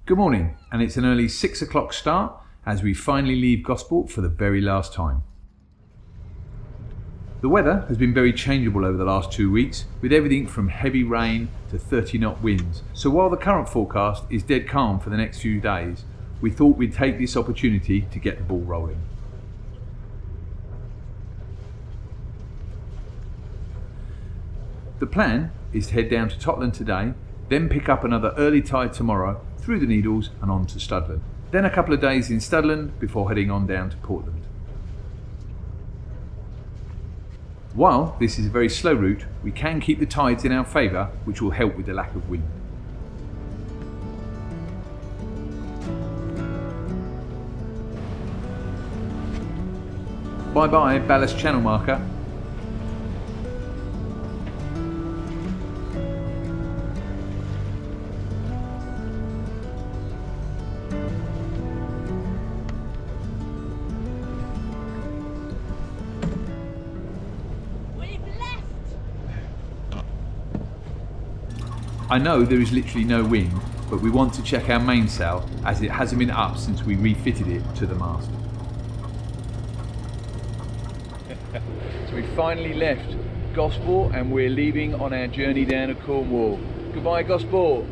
Good morning, and it's an early 6 o'clock start as we finally leave Gosport for the very last time. The weather has been very changeable over the last 2 weeks, with everything from heavy rain to 30-knot winds. So while the current forecast is dead calm for the next few days, we thought we'd take this opportunity to get the ball rolling. The plan is to head down to Totland today, then pick up another early tide tomorrow through the Needles and on to Studland. Then a couple of days in Studland before heading on down to Portland. While this is a very slow route, we can keep the tides in our favour, which will help with the lack of wind. Bye bye ballast channel marker. I know there is literally no wind, but we want to check our mainsail as it hasn't been up since we refitted it to the mast. So we finally left Gosport and we're leaving on our journey down to Cornwall. Goodbye Gosport!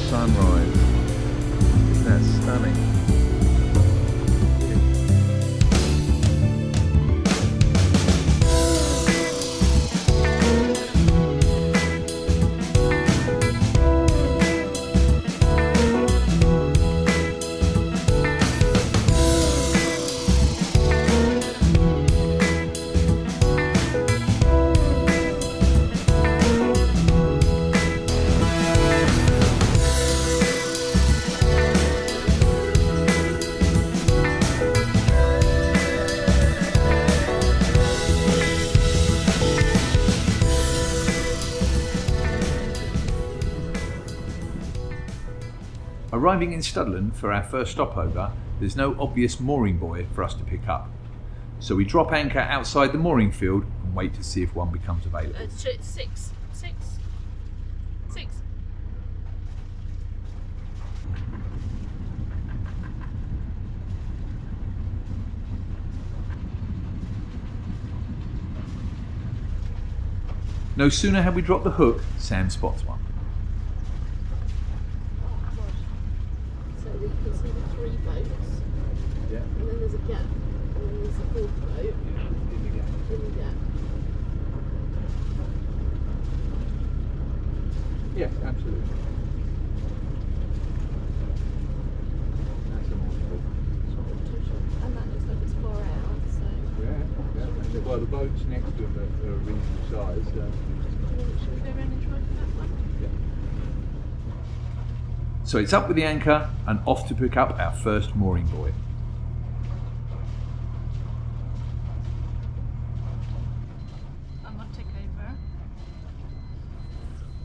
Sunrise. Isn't that stunning? Arriving in Studland for our first stopover, there's no obvious mooring buoy for us to pick up. So we drop anchor outside the mooring field and wait to see if one becomes available. Six. No sooner had we dropped the hook, Sam spots one. So we can see the 3 boats. Yeah. And then there's a gap. And then there's a 4th boat. In the gap. In the gap. Yes, absolutely. That's a mooring buoy. And that looks like it's far out, so... Yeah. Well, the boats next to them are a reasonable size. Should we go around and try for that one? Yeah. So it's up with the anchor and off to pick up our first mooring buoy. I'm going to take over.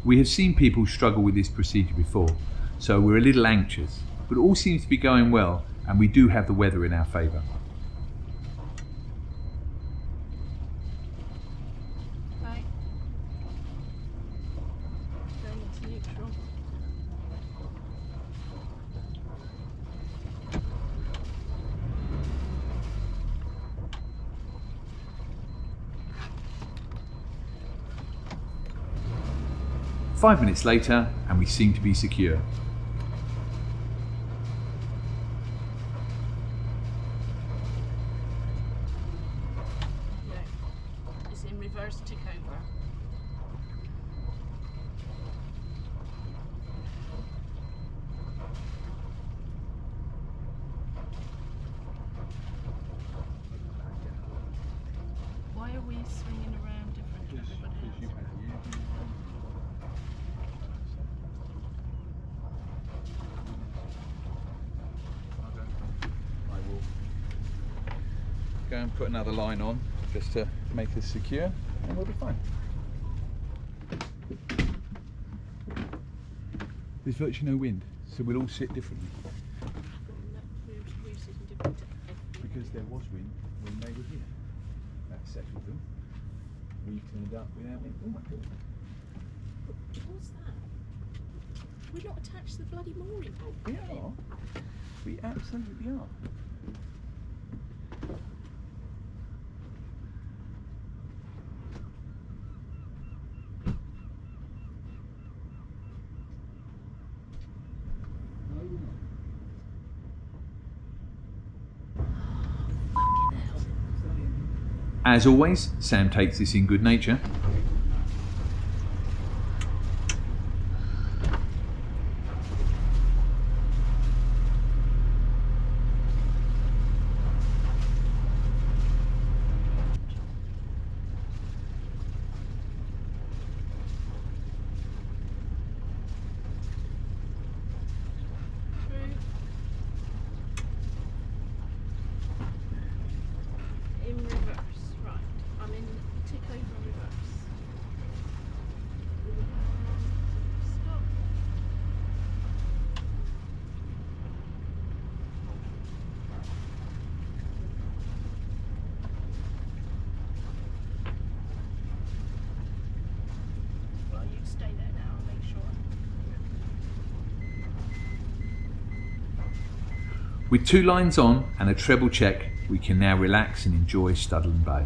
We have seen people struggle with this procedure before, so we're a little anxious, but all seems to be going well and we do have the weather in our favour. Right. Going into neutral. 5 minutes later, and we seem to be secure. reverse tick over. Why are we swinging around different to everybody else? I will go and put another line on just to make this secure, and we'll be fine. There's virtually no wind, so we'll all sit differently. We're sitting different to everybody. Because there was wind when they were here. That settled them. We turned up without it. Oh my god. What's that? We're not attached to the bloody mooring bolt. We are. We absolutely are. As always, Sam takes this in good nature. In reverse, right. I'm in tick over reverse. Stop. Well, you stay there now, I'll make sure. With 2 lines on and a treble check, we can now relax and enjoy Studland Bay.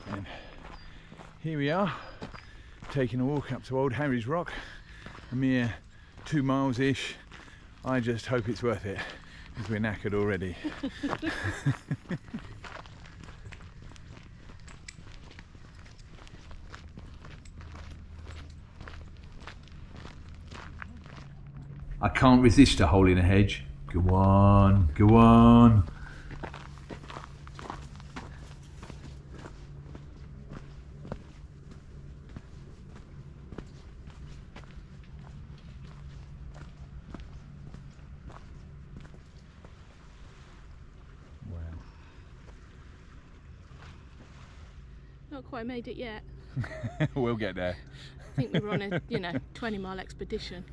And here we are, taking a walk up to Old Harry's Rock, a mere 2 miles-ish. I just hope it's worth it, because we're knackered already. I can't resist a hole in a hedge. Go on, go on. Not quite made it yet. We'll get there. I think we were on a 20-mile expedition.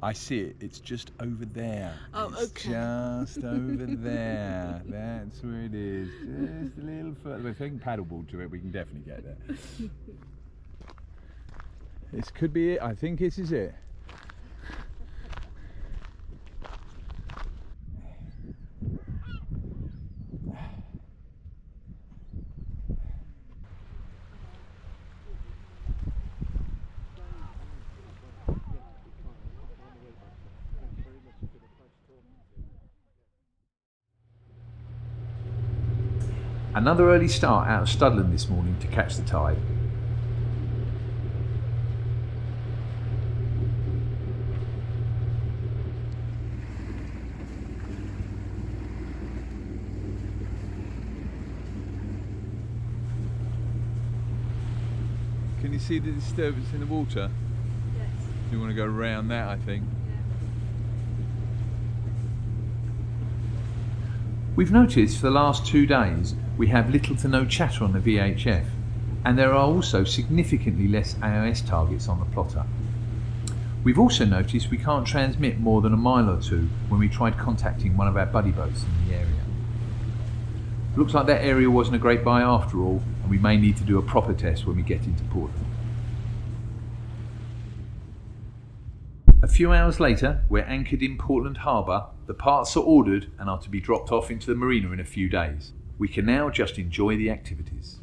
I see it. It's just over there. Oh, it's okay. Just over there. That's where it is. Just a little further. If we can paddleboard to it, we can definitely get there. This could be it. I think this is it. Another early start out of Studland this morning to catch the tide. Can you see the disturbance in the water? Yes. You want to go around that, I think. We've noticed for the last 2 days we have little to no chatter on the VHF, and there are also significantly less AIS targets on the plotter. We've also noticed we can't transmit more than a mile or two when we tried contacting one of our buddy boats in the area. Looks like that area wasn't a great buy after all, and we may need to do a proper test when we get into Portland. A few hours later, we're anchored in Portland Harbour. The parts are ordered and are to be dropped off into the marina in a few days. We can now just enjoy the activities.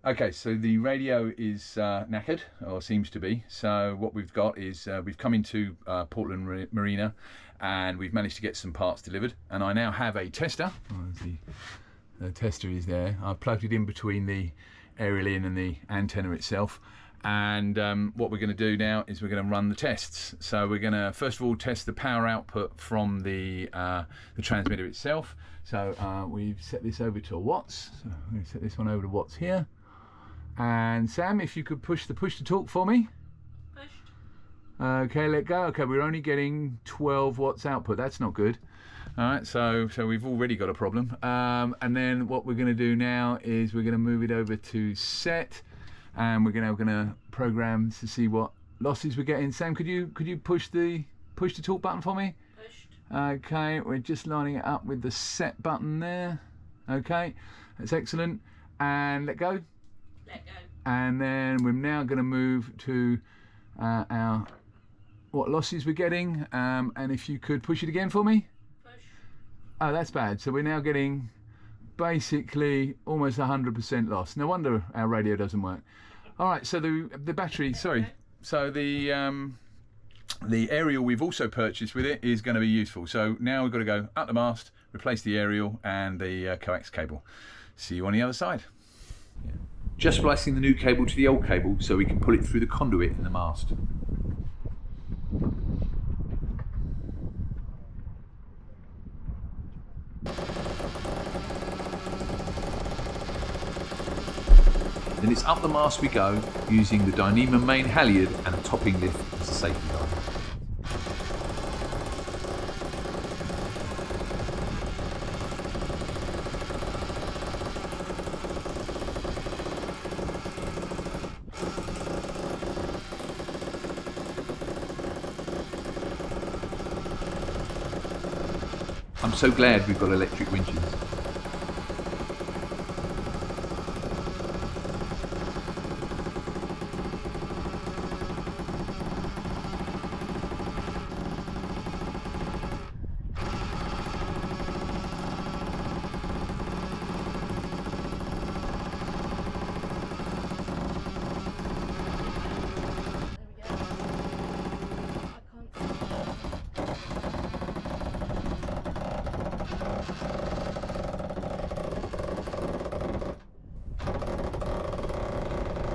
Okay, so the radio is knackered, or seems to be. So what we've got is we've come into Portland Marina, and we've managed to get some parts delivered. And I now have a tester. The tester is there. I've plugged it in between the aerial in and the antenna itself. And what we're going to do now is we're going to run the tests. So we're going to first of all test the power output from the transmitter itself. So we've set this over to watts. So I'm going to set this one over to watts here. And Sam, if you could push to talk for me. Pushed. Okay, let go. Okay, we're only getting 12 watts output. That's not good. All right, so we've already got a problem. And then what we're going to do now is we're going to move it over to set, and we're going to program to see what losses we're getting. Sam, could you push to talk button for me? Pushed. Okay, we're just lining it up with the set button there. Okay, that's excellent. And let go. Let go. And then we're now going to move to our what losses we're getting. And if you could push it again for me. Push. Oh, that's bad. So we're now getting basically almost 100% loss. No wonder our radio doesn't work. All right. So the battery. Sorry. So the aerial we've also purchased with it is going to be useful. So now we've got to go up the mast, replace the aerial and the coax cable. See you on the other side. Yeah. Just splicing the new cable to the old cable so we can pull it through the conduit in the mast. Then it's up the mast we go, using the Dyneema main halyard and a topping lift as a safety line. I'm so glad we've got electric winches.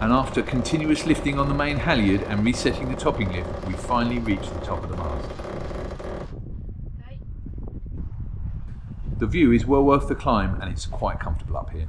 And after continuous lifting on the main halyard and resetting the topping lift, we finally reached the top of the mast. Okay. The view is well worth the climb, and it's quite comfortable up here.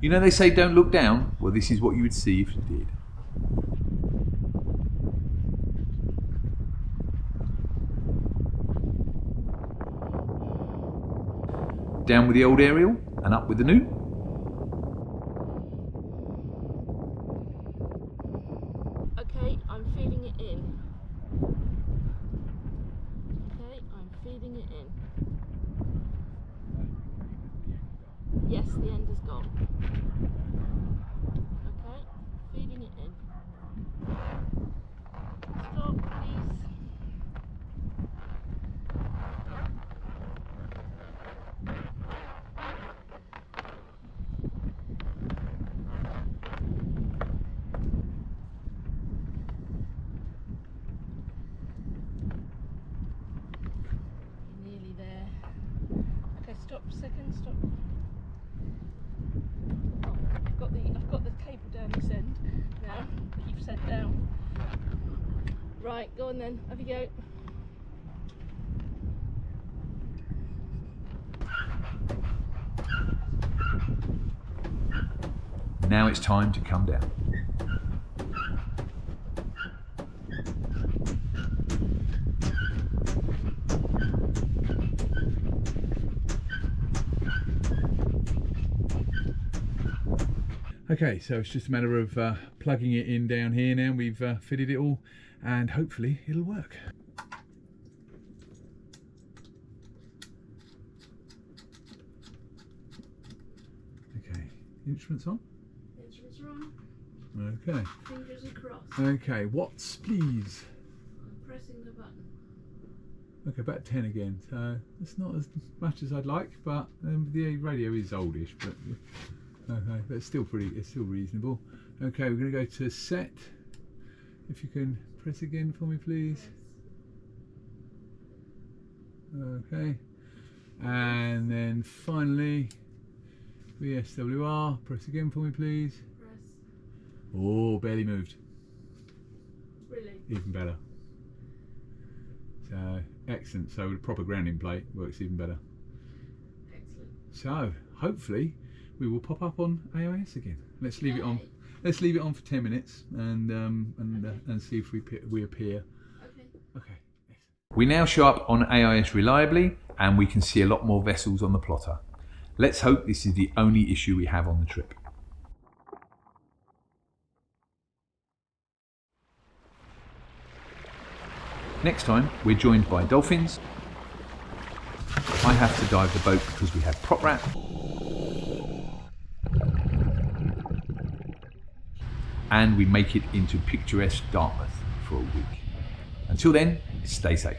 You know they say don't look down? Well, this is what you would see if you did. Down with the old aerial and up with the new. Okay, I'm feeding it in. Okay, I'm feeding it in. Yes, the end is gone. Okay, feeding it in. Stop, please. 10 stop. Oh, I've got the cable down this end now that you've sent down. Right, go on then. Have you go. Now it's time to come down. Okay, so it's just a matter of plugging it in down here now. We've fitted it all and hopefully it'll work. Okay, instruments on? Instruments are on. Okay. Fingers across. Okay, watts please. I'm pressing the button. Okay, about 10 again, so it's not as much as I'd like, but the radio is oldish, but okay, but it's still reasonable. Okay, we're going to go to set. If you can press again for me, please. Okay, and then finally VSWR. Press again for me, please. Press. Oh, barely moved. Really? Even better. So excellent. So the proper grounding plate works even better. Excellent. So hopefully we will pop up on AIS again. Let's leave it on. Let's leave it on for 10 minutes and see if we appear. Okay. Okay. We now show up on AIS reliably, and we can see a lot more vessels on the plotter. Let's hope this is the only issue we have on the trip. Next time, we're joined by dolphins. I have to dive the boat because we have prop wrap. And we make it into picturesque Dartmouth for a week. Until then, stay safe.